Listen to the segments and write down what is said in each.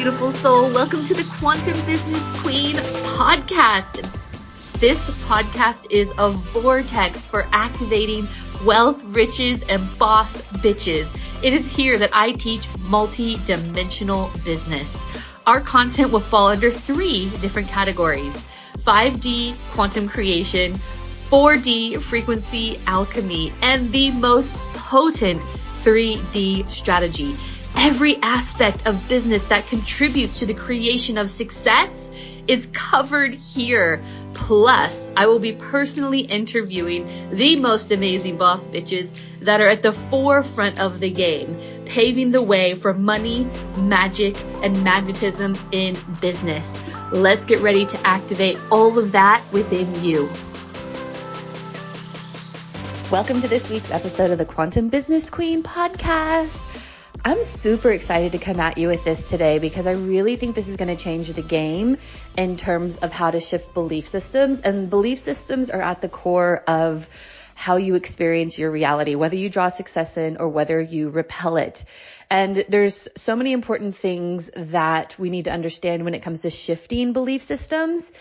beautiful soul. Welcome to the Quantum Business Queen podcast. This podcast is a vortex for activating wealth, riches, and boss bitches. It is here that I teach multi-dimensional business. Our content will fall under 3 different categories: 5D quantum creation, 4D frequency alchemy, and the most potent 3D strategy. Every aspect of business that contributes to the creation of success is covered here. Plus, I will be personally interviewing the most amazing boss bitches that are at the forefront of the game, paving the way for money, magic, and magnetism in business. Let's get ready to activate all of that within you. Welcome to this week's episode of the Quantum Business Queen podcast. I'm super excited to come at you with this today because I really think this is going to change the game in terms of how to shift belief systems. And belief systems are at the core of how you experience your reality, whether you draw success in or whether you repel it. And there's so many important things that we need to understand when it comes to shifting belief systems,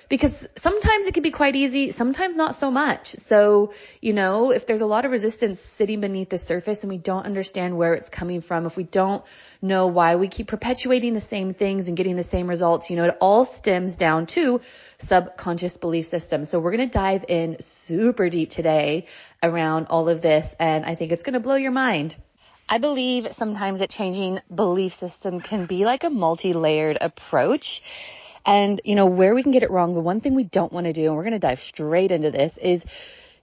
because sometimes it can be quite easy, sometimes not so much. So, if there's a lot of resistance sitting beneath the surface and we don't understand where it's coming from, if we don't know why we keep perpetuating the same things and getting the same results, it all stems down to subconscious belief systems. So we're going to dive in super deep today around all of this, and I think it's going to blow your mind. I believe sometimes that changing belief system can be like a multi-layered approach. And, where we can get it wrong, the one thing we don't want to do, and we're going to dive straight into this, is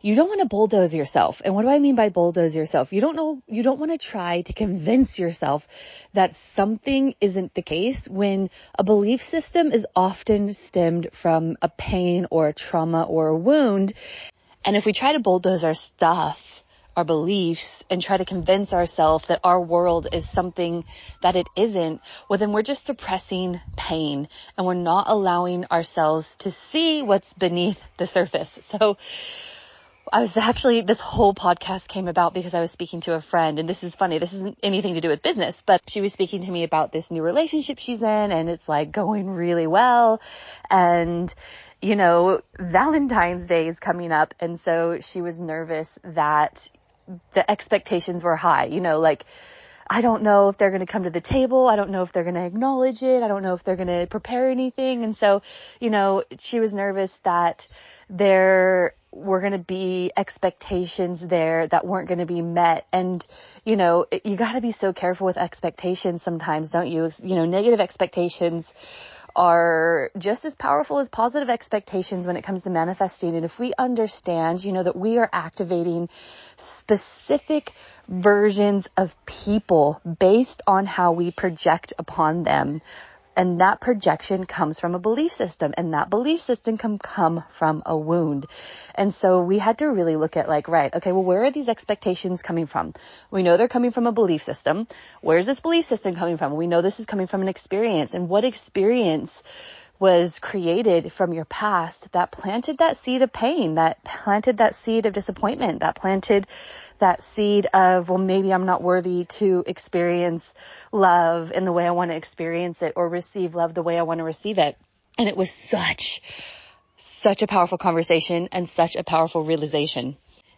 you don't want to bulldoze yourself. And what do I mean by bulldoze yourself? You don't want to try to convince yourself that something isn't the case when a belief system is often stemmed from a pain or a trauma or a wound. And if we try to bulldoze our stuff, our beliefs, and try to convince ourselves that our world is something that it isn't, well, then we're just suppressing pain and we're not allowing ourselves to see what's beneath the surface. So this whole podcast came about because I was speaking to a friend, and this is funny. This isn't anything to do with business, but she was speaking to me about this new relationship she's in, and it's like going really well. And Valentine's Day is coming up. And so she was nervous that the expectations were high, I don't know if they're going to come to the table. I don't know if they're going to acknowledge it. I don't know if they're going to prepare anything. And so, she was nervous that there were going to be expectations there that weren't going to be met. And, you got to be so careful with expectations sometimes, don't you? Negative expectations are just as powerful as positive expectations when it comes to manifesting. And if we understand, that we are activating specific versions of people based on how we project upon them. And that projection comes from a belief system, and that belief system can come from a wound. And so we had to really look at where are these expectations coming from? We know they're coming from a belief system. Where's this belief system coming from? We know this is coming from an experience. And what experience was created from your past that planted that seed of pain, that planted that seed of disappointment, that planted that seed of, well, maybe I'm not worthy to experience love in the way I want to experience it, or receive love the way I want to receive it. And it was such a powerful conversation and such a powerful realization.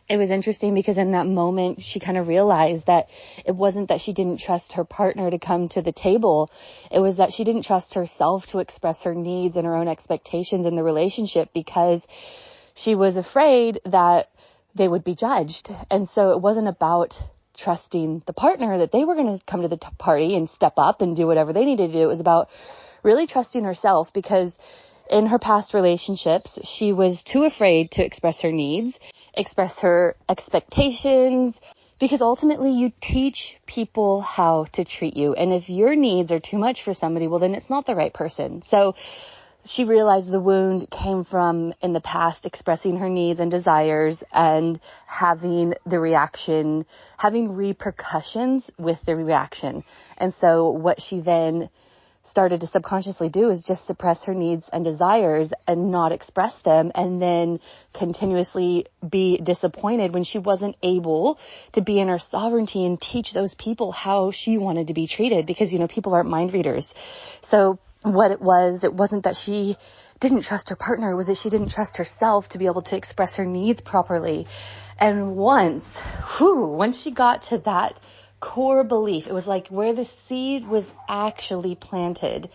It was interesting because in that moment, she kind of realized that it wasn't that she didn't trust her partner to come to the table. It was that she didn't trust herself to express her needs and her own expectations in the relationship because she was afraid that they would be judged. And so it wasn't about trusting the partner that they were going to come to the party and step up and do whatever they needed to do. It was about really trusting herself, because in her past relationships, she was too afraid to express her needs, express her expectations, because ultimately you teach people how to treat you. And if your needs are too much for somebody, well, then it's not the right person. So she realized the wound came from, in the past, expressing her needs and desires and having the reaction, having repercussions with the reaction. And so what she then started to subconsciously do is just suppress her needs and desires and not express them, and then continuously be disappointed when she wasn't able to be in her sovereignty and teach those people how she wanted to be treated, because, people aren't mind readers. So what it wasn't that she didn't trust her partner, it was that she didn't trust herself to be able to express her needs properly. And once she got to that core belief, it was like where the seed was actually planted.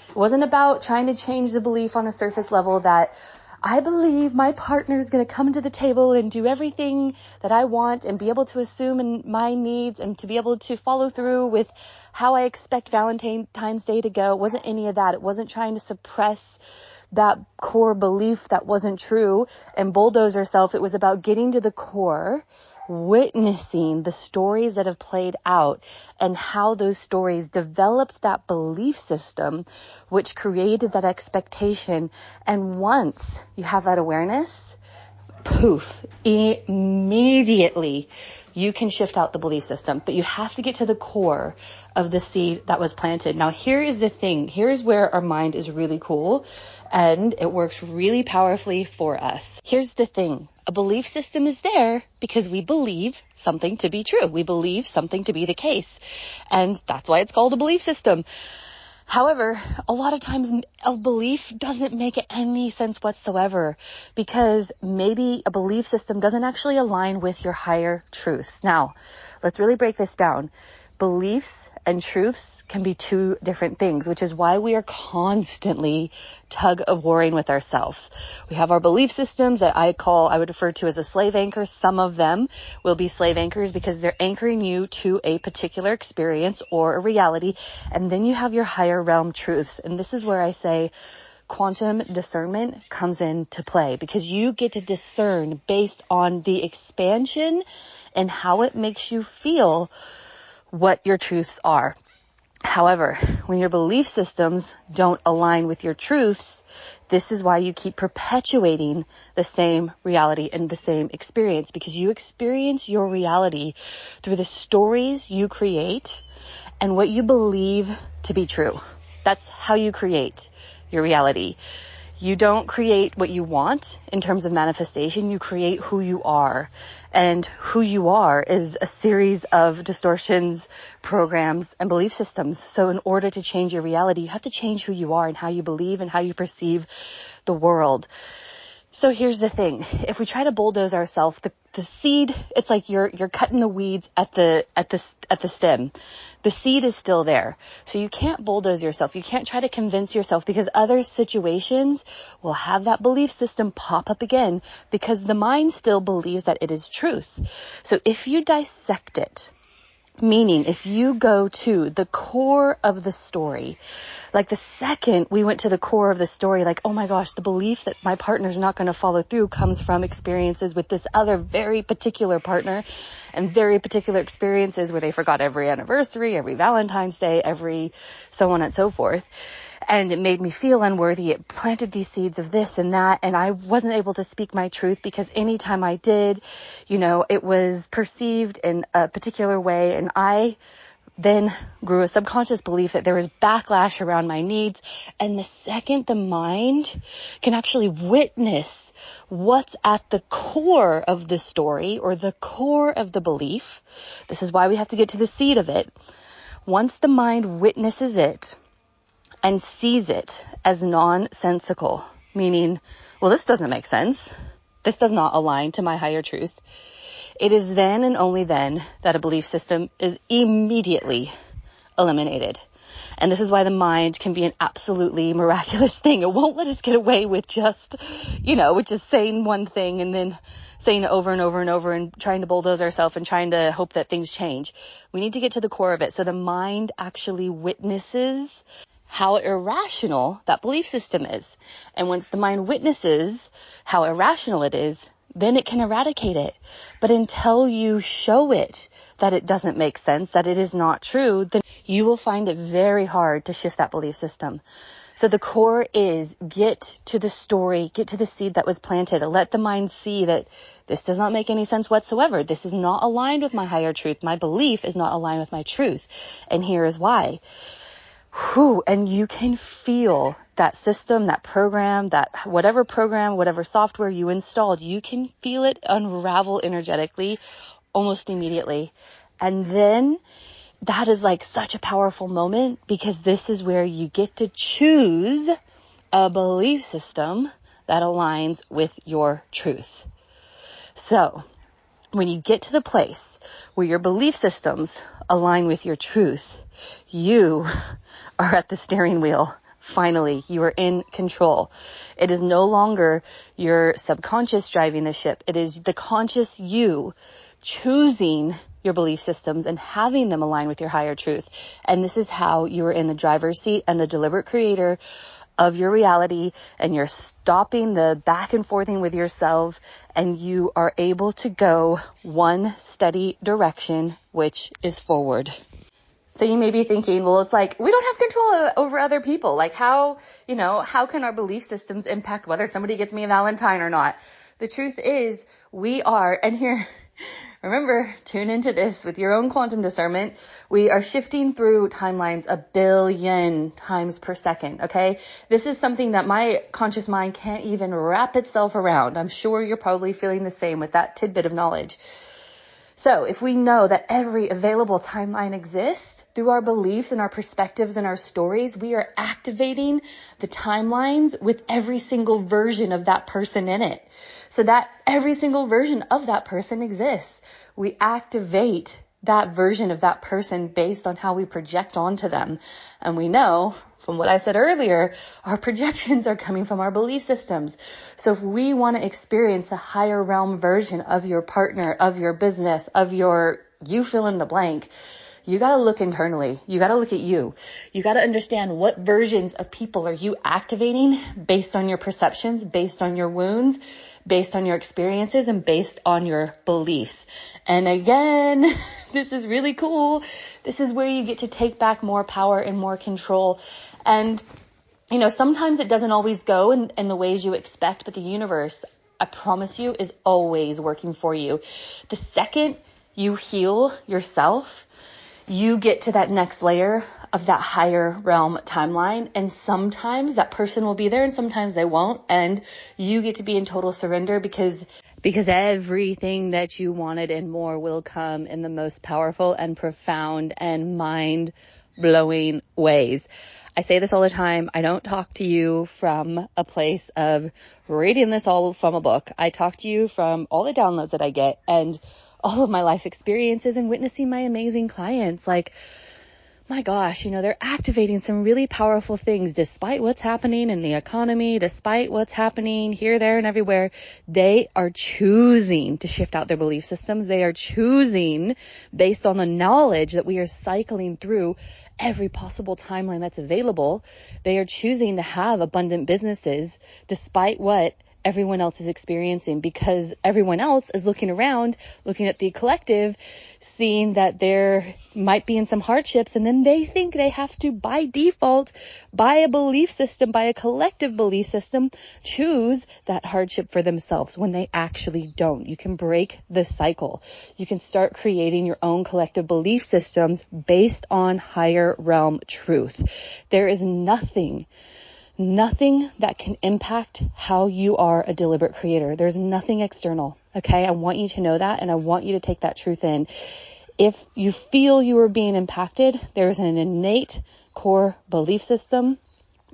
It wasn't about trying to change the belief on a surface level that I believe my partner is going to come to the table and do everything that I want and be able to assume in my needs and to be able to follow through with how I expect Valentine's Day to go. It wasn't any of that. It wasn't trying to suppress that core belief that wasn't true and bulldoze herself. It was about getting to the core, witnessing the stories that have played out and how those stories developed that belief system, which created that expectation. And once you have that awareness, poof, immediately you can shift out the belief system, but you have to get to the core of the seed that was planted. Now, here is the thing. Here's where our mind is really cool and it works really powerfully for us. Here's the thing. A belief system is there because we believe something to be true. We believe something to be the case. And that's why it's called a belief system. However, a lot of times a belief doesn't make any sense whatsoever because maybe a belief system doesn't actually align with your higher truths. Now, let's really break this down. Beliefs and truths can be two different things, which is why we are constantly tug-of-warring with ourselves. We have our belief systems that I would refer to as a slave anchor. Some of them will be slave anchors because they're anchoring you to a particular experience or a reality. And then you have your higher realm truths. And this is where I say quantum discernment comes into play, because you get to discern based on the expansion and how it makes you feel what your truths are. However, when your belief systems don't align with your truths, this is why you keep perpetuating the same reality and the same experience, because you experience your reality through the stories you create and what you believe to be true. That's how you create your reality. You don't create what you want in terms of manifestation. You create who you are. And who you are is a series of distortions, programs, and belief systems. So in order to change your reality, you have to change who you are and how you believe and how you perceive the world. So here's the thing. If we try to bulldoze ourselves, the seed, it's like you're cutting the weeds at the stem. The seed is still there. So you can't bulldoze yourself. You can't try to convince yourself, because other situations will have that belief system pop up again, because the mind still believes that it is truth. So if you dissect it, meaning if you go to the core of the story, like the second we went to the core of the story, like, oh my gosh, the belief that my partner's not going to follow through comes from experiences with this other very particular partner and very particular experiences where they forgot every anniversary, every Valentine's Day, every so on and so forth. And it made me feel unworthy. It planted these seeds of this and that. And I wasn't able to speak my truth because anytime I did, it was perceived in a particular way. And I then grew a subconscious belief that there was backlash around my needs. And the second the mind can actually witness what's at the core of the story or the core of the belief, this is why we have to get to the seed of it. Once the mind witnesses it and sees it as nonsensical, meaning, well, this doesn't make sense. This does not align to my higher truth. It is then and only then that a belief system is immediately eliminated. And this is why the mind can be an absolutely miraculous thing. It won't let us get away with just saying one thing and then saying it over and over and over and trying to bulldoze ourselves and trying to hope that things change. We need to get to the core of it. So the mind actually witnesses how irrational that belief system is. And once the mind witnesses how irrational it is, then it can eradicate it. But until you show it that it doesn't make sense, that it is not true, then you will find it very hard to shift that belief system. So the core is get to the story, get to the seed that was planted. Let the mind see that this does not make any sense whatsoever. This is not aligned with my higher truth. My belief is not aligned with my truth. And here is why. And you can feel that system, that program, whatever software you installed, you can feel it unravel energetically almost immediately. And then that is like such a powerful moment, because this is where you get to choose a belief system that aligns with your truth. So when you get to the place where your belief systems align with your truth, you are at the steering wheel. Finally, you are in control. It is no longer your subconscious driving the ship. It is the conscious you choosing your belief systems and having them align with your higher truth. And this is how you are in the driver's seat and the deliberate creator of your reality, and you're stopping the back and forthing with yourself, and you are able to go one steady direction, which is forward. So you may be thinking, well, it's like, we don't have control over other people. Like how can our belief systems impact whether somebody gets me a Valentine or not? The truth is we are, and here, remember, tune into this with your own quantum discernment. We are shifting through timelines 1 billion times per second, okay? This is something that my conscious mind can't even wrap itself around. I'm sure you're probably feeling the same with that tidbit of knowledge. So if we know that every available timeline exists, through our beliefs and our perspectives and our stories, we are activating the timelines with every single version of that person in it. So that every single version of that person exists. We activate that version of that person based on how we project onto them. And we know from what I said earlier, our projections are coming from our belief systems. So if we want to experience a higher realm version of your partner, of your business, of you fill in the blank, you got to look internally. You got to look at you. You got to understand what versions of people are you activating based on your perceptions, based on your wounds, based on your experiences, and based on your beliefs. And again, this is really cool. This is where you get to take back more power and more control. And, sometimes it doesn't always go in the ways you expect, but the universe, I promise you, is always working for you. The second you heal yourself, you get to that next layer of that higher realm timeline. And sometimes that person will be there and sometimes they won't. And you get to be in total surrender because everything that you wanted and more will come in the most powerful and profound and mind-blowing ways. I say this all the time. I don't talk to you from a place of reading this all from a book. I talk to you from all the downloads that I get and all of my life experiences and witnessing my amazing clients. Like, my gosh, they're activating some really powerful things despite what's happening in the economy, despite what's happening here, there, and everywhere. They are choosing to shift out their belief systems. They are choosing based on the knowledge that we are cycling through every possible timeline that's available. They are choosing to have abundant businesses despite what everyone else is experiencing, because everyone else is looking around, looking at the collective, seeing that there might be in some hardships, and then they think they have to, by default, by a belief system, by a collective belief system, choose that hardship for themselves when they actually don't. You can break the cycle. You can start creating your own collective belief systems based on higher realm truth. There is nothing that can impact how you are a deliberate creator. There's nothing external. Okay. I want you to know that. And I want you to take that truth in. If you feel you are being impacted, there's an innate core belief system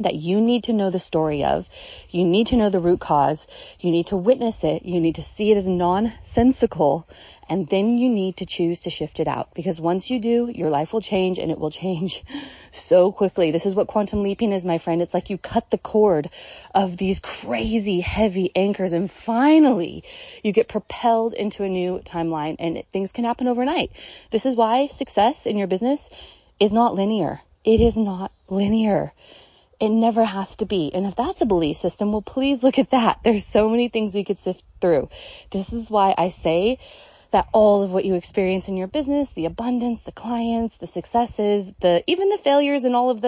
that you need to know the story of. You need to know the root cause. You need to witness it. You need to see it as nonsensical. And then you need to choose to shift it out. Because once you do, your life will change, and it will change so quickly. This is what quantum leaping is, my friend. It's like you cut the cord of these crazy heavy anchors, and finally you get propelled into a new timeline, and things can happen overnight. This is why success in your business is not linear. It is not linear. It never has to be. And if that's a belief system, well, please look at that. There's so many things we could sift through. This is why I say that all of what you experience in your business, the abundance, the clients, the successes, even the failures and all of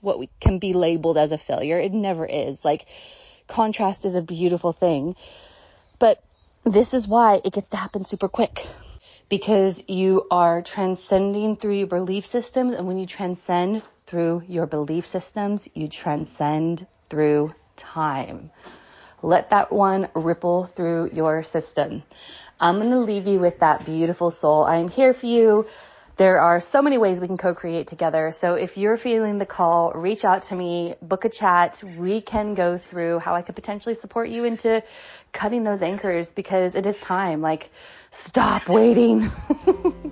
what we can be labeled as a failure, it never is. Like, contrast is a beautiful thing. But this is why it gets to happen super quick. Because you are transcending through your belief systems. And when you transcend through your belief systems, you transcend through time. Let that one ripple through your system. I'm going to leave you with that, beautiful soul. I am here for you. There are so many ways we can co-create together. So if you're feeling the call, reach out to me, book a chat. We can go through how I could potentially support you into cutting those anchors, because it is time. Like, stop waiting.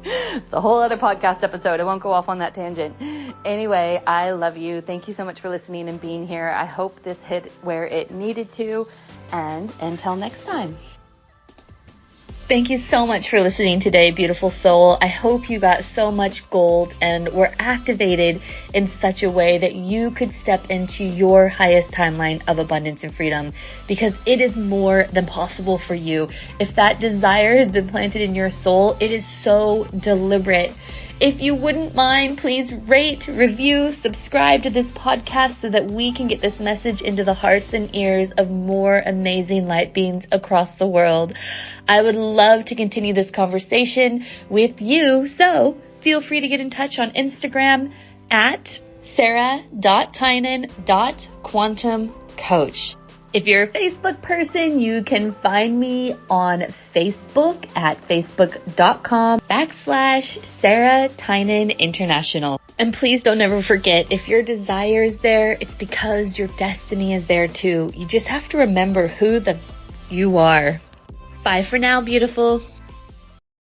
It's a whole other podcast episode. I won't go off on that tangent. Anyway, I love you. Thank you so much for listening and being here. I hope this hit where it needed to. And until next time. Thank you so much for listening today, beautiful soul. I hope you got so much gold and were activated in such a way that you could step into your highest timeline of abundance and freedom, because it is more than possible for you. If that desire has been planted in your soul, it is so deliberate. If you wouldn't mind, please rate, review, subscribe to this podcast so that we can get this message into the hearts and ears of more amazing light beings across the world. I would love to continue this conversation with you, so feel free to get in touch on Instagram at sarah.tynan.quantumcoach. If you're a Facebook person, you can find me on Facebook at facebook.com/Sarah Tynan International. And please don't ever forget, if your desire is there, it's because your destiny is there too. You just have to remember who you are. Bye for now, beautiful.